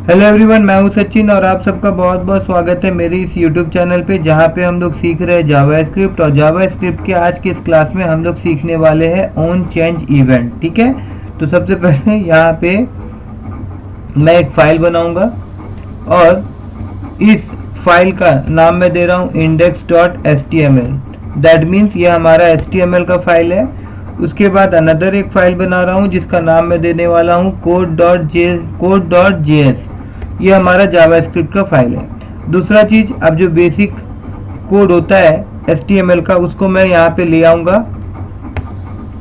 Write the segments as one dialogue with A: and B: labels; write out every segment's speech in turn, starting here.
A: Hello everyone, मैं हूं सचिन और आप सबका बहुत बहुत स्वागत है मेरे इस यूट्यूब चैनल पे, जहां पे हम लोग सीख रहे हैं जावास्क्रिप्ट। और जावास्क्रिप्ट के आज के इस क्लास में हम लोग सीखने वाले हैं ऑन चेंज इवेंट। ठीक है, तो सबसे पहले यहाँ पे मैं एक फाइल बनाऊंगा और इस फाइल का नाम मैं दे रहा हूँ index.html। दैट मीन्स ये हमारा HTML का फाइल है। उसके बाद अनदर एक फाइल बना रहा हूँ जिसका नाम मैं देने वाला हूँ code.js। ये हमारा जावास्क्रिप्ट का फाइल है। दूसरा चीज, अब जो बेसिक कोड होता है HTML का, उसको मैं यहाँ पे ले आऊँगा,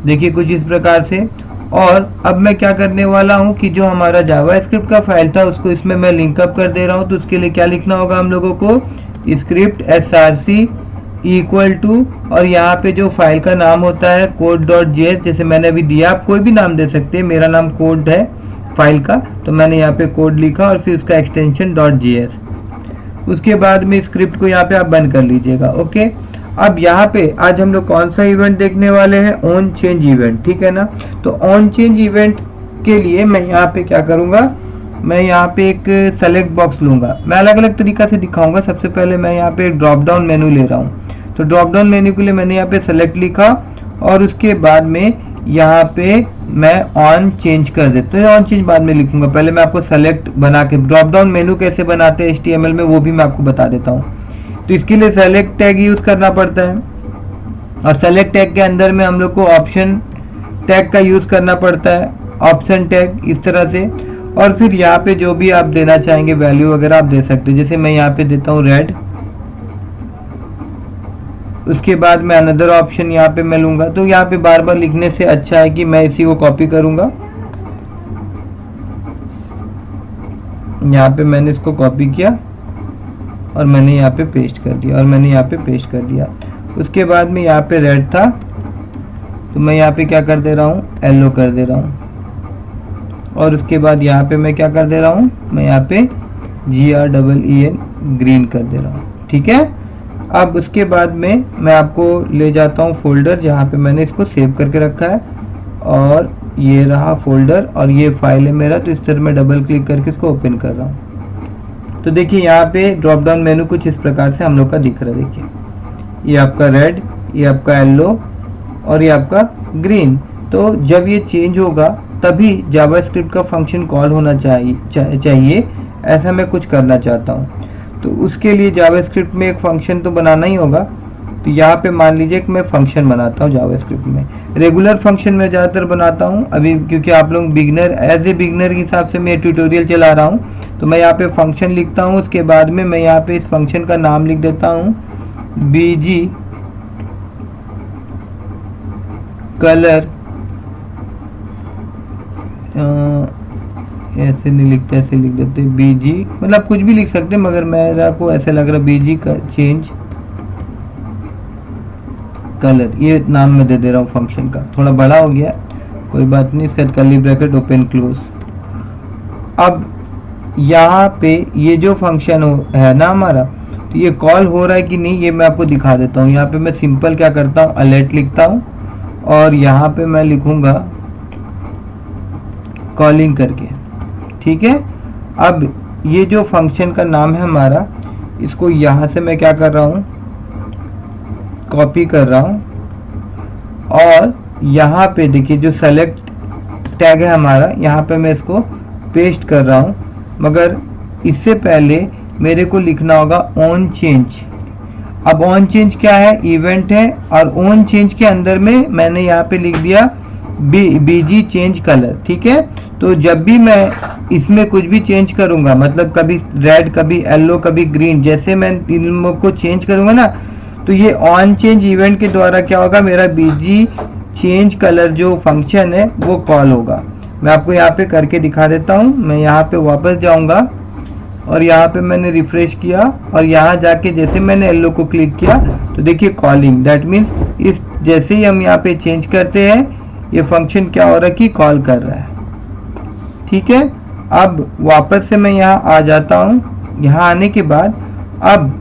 A: देखिए कुछ इस प्रकार से। और अब मैं क्या करने वाला हूँ कि जो हमारा जावास्क्रिप्ट का फाइल था उसको इसमें मैं लिंकअप कर दे रहा हूँ। तो उसके लिए क्या लिखना होगा हम लोगों को, स्क्रिप्ट src इक्वल टू, और यहाँ पे जो फाइल का नाम होता है code.js, जैसे मैंने अभी दिया, आप कोई भी नाम दे सकते हैं, मेरा नाम कोड है फाइल का, तो मैंने यहाँ पे कोड लिखा और फिर उसका एक्सटेंशन .js। उसके बाद में स्क्रिप्ट को यहाँ पे आप बंद कर लीजिएगा। ओके, अब यहाँ पे आज हम लोग कौन सा इवेंट देखने वाले हैं, ऑन चेंज इवेंट। ठीक है ना, तो ऑन चेंज इवेंट के लिए मैं यहाँ पे क्या करूँगा, मैं यहाँ पे एक सेलेक्ट बॉक्स लूँगा। मैं अलग अलग तरीका से दिखाऊंगा। सबसे पहले मैं यहाँ पे ड्रॉप डाउन मेनू ले रहा हूँ। तो ड्रॉप डाउन मेन्यू के लिए मैंने यहाँ पे सेलेक्ट लिखा और उसके बाद में यहाँ पे मैं ऑन चेंज कर देता हूँ। ऑन चेंज बाद में लिखूंगा, पहले मैं आपको सेलेक्ट बना के ड्रॉप डाउन मेनू कैसे बनाते हैं HTML में वो भी मैं आपको बता देता हूँ। तो इसके लिए सेलेक्ट टैग यूज करना पड़ता है और सेलेक्ट टैग के अंदर में हम लोग को ऑप्शन टैग का यूज करना पड़ता है, ऑप्शन टैग इस तरह से। और फिर यहाँ पे जो भी आप देना चाहेंगे वैल्यू वगैरह आप दे सकते हैं। जैसे मैं यहाँ पे देता हूँ रेड। उसके बाद मैं अनदर ऑप्शन यहाँ पे मैं लूंगा। तो यहाँ पे बार बार लिखने से अच्छा है कि मैं इसी को कॉपी करूंगा। यहाँ पे मैंने इसको कॉपी किया और मैंने यहाँ पे पेस्ट कर दिया और मैंने यहाँ पे पेस्ट कर दिया। उसके बाद में यहाँ पे रेड था तो मैं यहाँ पे क्या कर दे रहा हूँ, येलो कर दे रहा हूँ। और उसके बाद यहाँ पे मैं क्या कर दे रहा हूँ, मैं यहाँ पे GREEN ग्रीन कर दे रहा हूँ। ठीक है, अब उसके बाद में मैं आपको ले जाता हूँ फोल्डर जहाँ पे मैंने इसको सेव करके रखा है, और ये रहा फोल्डर और ये फाइल है मेरा। तो इस तरह मैं डबल क्लिक करके इसको ओपन कर रहा हूँ। तो देखिए यहाँ पे ड्रॉप डाउन मेनू कुछ इस प्रकार से हम लोग का दिख रहा है। देखिए ये आपका रेड, ये आपका येलो और ये आपका ग्रीन। तो जब ये चेंज होगा तभी जावास्क्रिप्ट का फंक्शन कॉल होना चाहिए। ऐसा मैं कुछ करना चाहता हूँ। तो उसके लिए जावास्क्रिप्ट में एक फंक्शन तो बनाना ही होगा। तो यहाँ पे मान लीजिए कि मैं फंक्शन बनाता हूँ जावास्क्रिप्ट में। रेगुलर फंक्शन में ज़्यादातर बनाता हूँ अभी, क्योंकि आप लोग बिगनर, एज ए बिगनर के हिसाब से मैं ट्यूटोरियल चला रहा हूँ। तो मैं यहाँ पे फंक्शन लिखता हूँ। उसके बाद में मैं यहाँ पे इस फंक्शन का नाम लिख देता हूँ BG कलर। ऐसे नहीं लिखते, ऐसे लिख देते BG, मतलब कुछ भी लिख सकते, मगर मेरा को ऐसे लग रहा BG का चेंज कलर, ये नाम मैं दे रहा हूँ फंक्शन का। थोड़ा बड़ा हो गया, कोई बात नहीं। इसका कर्ली ब्रैकेट ओपन क्लोज। अब यहाँ पे ये जो फंक्शन है ना हमारा, तो ये कॉल हो रहा है कि नहीं ये मैं आपको दिखा देता हूँ। यहाँ पे मैं सिंपल क्या करता हूँ, अलर्ट लिखता हूँ और यहाँ पे मैं लिखूंगा कॉलिंग करके। ठीक है, अब ये जो फंक्शन का नाम है हमारा, इसको यहाँ से मैं क्या कर रहा हूँ, कॉपी कर रहा हूँ और यहाँ पे देखिए जो सेलेक्ट टैग है हमारा, यहाँ पे मैं इसको पेस्ट कर रहा हूँ। मगर इससे पहले मेरे को लिखना होगा ऑन चेंज। अब ऑन चेंज क्या है, इवेंट है, और ऑन चेंज के अंदर में मैंने यहाँ पे लिख दिया BG चेंज कलर। ठीक है, तो जब भी मैं इसमें कुछ भी चेंज करूंगा, मतलब कभी रेड, कभी येलो, कभी ग्रीन, जैसे मैं इन को चेंज करूंगा ना, तो ये ऑन चेंज इवेंट के द्वारा क्या होगा, मेरा BG चेंज कलर जो फंक्शन है वो कॉल होगा। मैं आपको यहाँ पे करके दिखा देता हूँ। मैं यहाँ पे वापस जाऊंगा और यहाँ पे मैंने रिफ्रेश किया और यहाँ जाके जैसे मैंने येलो को क्लिक किया तो देखिए कॉलिंग। दैट मीन्स इस जैसे ही हम यहाँ पे चेंज करते हैं ये फंक्शन क्या हो रहा है कि कॉल कर रहा है। ठीक है, अब वापस से मैं यहाँ आ जाता हूँ। यहाँ आने के बाद अब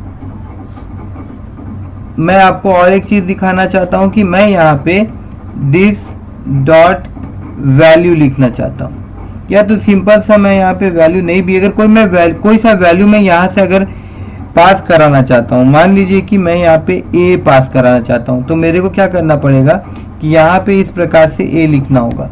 A: मैं आपको और एक चीज दिखाना चाहता हूँ कि मैं यहाँ पे दिस डॉट वैल्यू लिखना चाहता हूँ। या तो सिंपल सा मैं यहाँ पे वैल्यू नहीं भी, अगर कोई सा वैल्यू मैं यहाँ से अगर पास कराना चाहता हूँ, मान लीजिए कि मैं यहाँ पे ए पास कराना चाहता हूँ, तो मेरे को क्या करना पड़ेगा कि यहाँ पे इस प्रकार से ए लिखना होगा।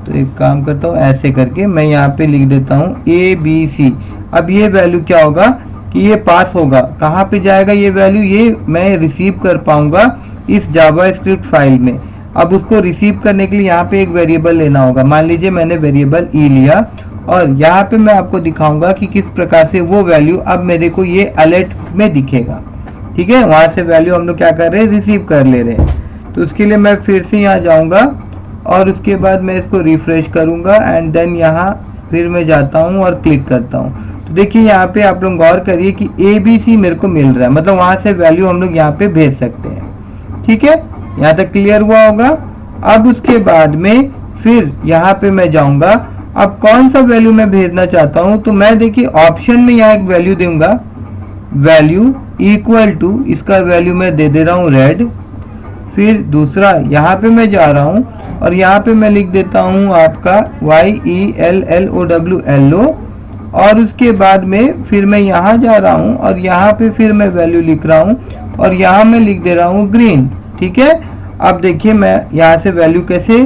A: तो एक काम करता हूँ, ऐसे करके मैं यहाँ पे लिख देता हूँ ABC। अब ये वैल्यू क्या होगा कि ये पास होगा, कहाँ पे जाएगा ये वैल्यू, ये मैं रिसीव कर पाऊंगा इस जावास्क्रिप्ट फाइल में। अब उसको रिसीव करने के लिए यहाँ पे एक वेरिएबल लेना होगा। मान लीजिए मैंने वेरिएबल ई लिया और यहाँ पे मैं आपको दिखाऊंगा कि किस प्रकार से वो वैल्यू अब मेरे को ये अलर्ट में दिखेगा। ठीक है, वहां से वैल्यू हम लोग क्या कर रहे हैं, रिसीव कर ले रहे हैं। तो उसके लिए मैं फिर से यहाँ जाऊंगा और उसके बाद मैं इसको रिफ्रेश करूंगा एंड देन यहाँ फिर मैं जाता हूँ और क्लिक करता हूँ। तो देखिए यहाँ पे आप लोग गौर करिए कि ABC मेरे को मिल रहा है, मतलब वहां से वैल्यू हम लोग यहाँ पे भेज सकते हैं। ठीक है, यहाँ तक क्लियर हुआ होगा। अब उसके बाद में फिर यहाँ पे मैं जाऊंगा, अब कौन सा वैल्यू मैं भेजना चाहता हूं, तो मैं देखिए ऑप्शन में यहाँ एक वैल्यू दूंगा, वैल्यू इक्वल टू, इसका वैल्यू मैं दे दे रहा हूँ रेड। फिर दूसरा यहाँ पे मैं जा रहा हूँ और यहाँ पे मैं लिख देता हूँ आपका YELLOW, और उसके बाद में फिर मैं यहाँ जा रहा हूँ और यहाँ पे फिर मैं वैल्यू लिख रहा हूँ और यहाँ मैं लिख दे रहा हूँ ग्रीन। ठीक है, अब देखिए मैं यहाँ से वैल्यू कैसे,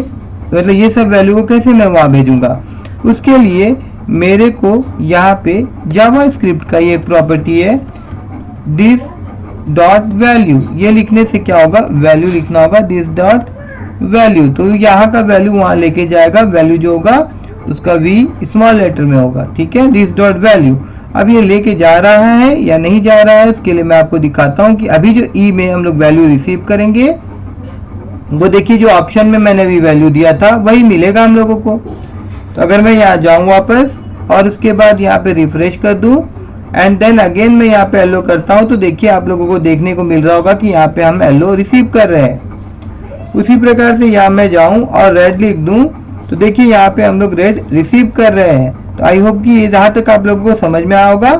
A: मतलब ये सब वैल्यू को कैसे मैं वहाँ भेजूंगा, उसके लिए मेरे को यहाँ पे जावास्क्रिप्ट का ये प्रॉपर्टी है दिस डॉट वैल्यू, ये लिखने से क्या होगा, वैल्यू लिखना होगा दिस डॉट वैल्यू। तो यहाँ का वैल्यू वहाँ लेके जाएगा, वैल्यू जो होगा उसका V स्मॉल लेटर में होगा। ठीक है, दिस डॉट वैल्यू। अब ये लेके जा रहा है या नहीं जा रहा है, उसके लिए मैं आपको दिखाता हूँ कि अभी जो ई में हम लोग वैल्यू रिसीव करेंगे वो देखिए जो ऑप्शन में मैंने भी वैल्यू दिया था वही मिलेगा हम लोगों को। तो अगर मैं यहाँ जाऊँ वापस और उसके बाद यहाँ पे रिफ्रेश कर दूँ एंड देन अगेन मैं यहाँ पे एलो करता हूँ, तो देखिए आप लोगों को देखने को मिल रहा होगा कि यहाँ पे हम एलो रिसीव कर रहे हैं। उसी प्रकार से यहाँ मैं जाऊँ और रेड लिख दूँ, तो देखिए यहाँ पे हम लोग रेड रिसीव कर रहे हैं। तो आई होप कि यहाँ तक आप लोगों को समझ में आया होगा।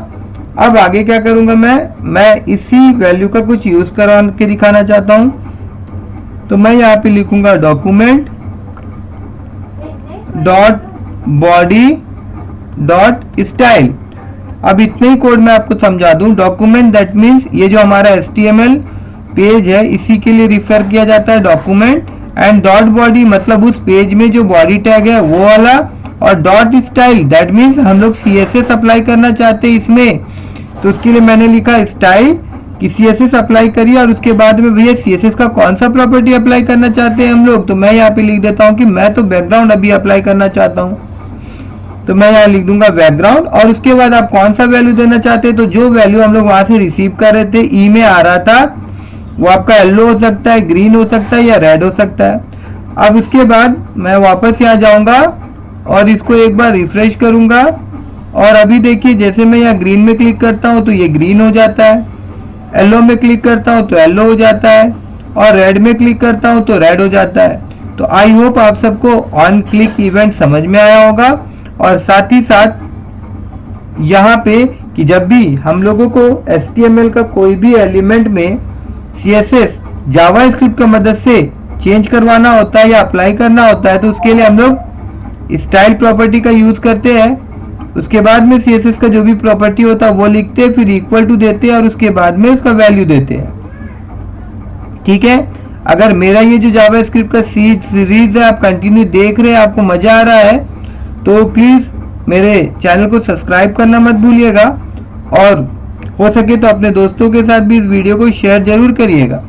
A: अब आगे क्या करूँगा, मैं इसी वैल्यू का कुछ यूज करवा के दिखाना चाहता हूँ। तो मैं यहाँ पे लिखूंगा document dot body dot style. अब इतने ही कोड मैं आपको समझा दूं। डॉक्यूमेंट दैट मीन्स ये जो हमारा HTML पेज है इसी के लिए रिफर किया जाता है डॉक्यूमेंट, एंड डॉट बॉडी मतलब उस पेज में जो बॉडी टैग है वो वाला, और डॉट स्टाइल दैट मीन्स हम लोग CSS अप्लाई करना चाहते हैं इसमें, तो उसके लिए मैंने लिखा स्टाइल कि CSS अप्लाई करिए, और उसके बाद में भैया CSS का कौन सा प्रॉपर्टी अप्लाई करना चाहते हैं हम लोग, तो मैं यहाँ पे लिख देता हूँ कि मैं तो बैकग्राउंड अभी अप्लाई करना चाहता हूँ। तो मैं यहाँ लिख दूंगा बैकग्राउंड, और उसके बाद आप कौन सा वैल्यू देना चाहते हैं, तो जो वैल्यू हम लोग वहां से रिसीव कर रहे थे ई में आ रहा था वो आपका येलो हो सकता है, ग्रीन हो सकता है या रेड हो सकता है। अब उसके बाद मैं वापस यहाँ जाऊंगा और इसको एक बार रिफ्रेश करूंगा, और अभी देखिए जैसे मैं यहाँ ग्रीन में क्लिक करता हूँ तो ये ग्रीन हो जाता है, येलो में क्लिक करता हूँ तो येलो हो जाता है, और रेड में क्लिक करता हूँ तो रेड हो जाता है। तो आई होप आप सबको ऑन क्लिक इवेंट समझ में आया होगा, और साथ ही साथ यहाँ पे कि जब भी हम लोगों को HTML का कोई भी एलिमेंट में CSS जावास्क्रिप्ट की मदद से चेंज करवाना होता है या अप्लाई करना होता है, तो उसके लिए हम लोग स्टाइल प्रॉपर्टी का यूज करते हैं। उसके बाद में CSS का जो भी प्रॉपर्टी होता है वो लिखते हैं, फिर इक्वल टू देते हैं और उसके बाद में उसका वैल्यू देते हैं। ठीक है, अगर मेरा ये जो जावास्क्रिप्ट का सीरीज है आप कंटिन्यू देख रहे हैं, आपको मजा आ रहा है, तो प्लीज मेरे चैनल को सब्सक्राइब करना मत भूलिएगा, और हो सके तो अपने दोस्तों के साथ भी इस वीडियो को शेयर जरूर करिएगा।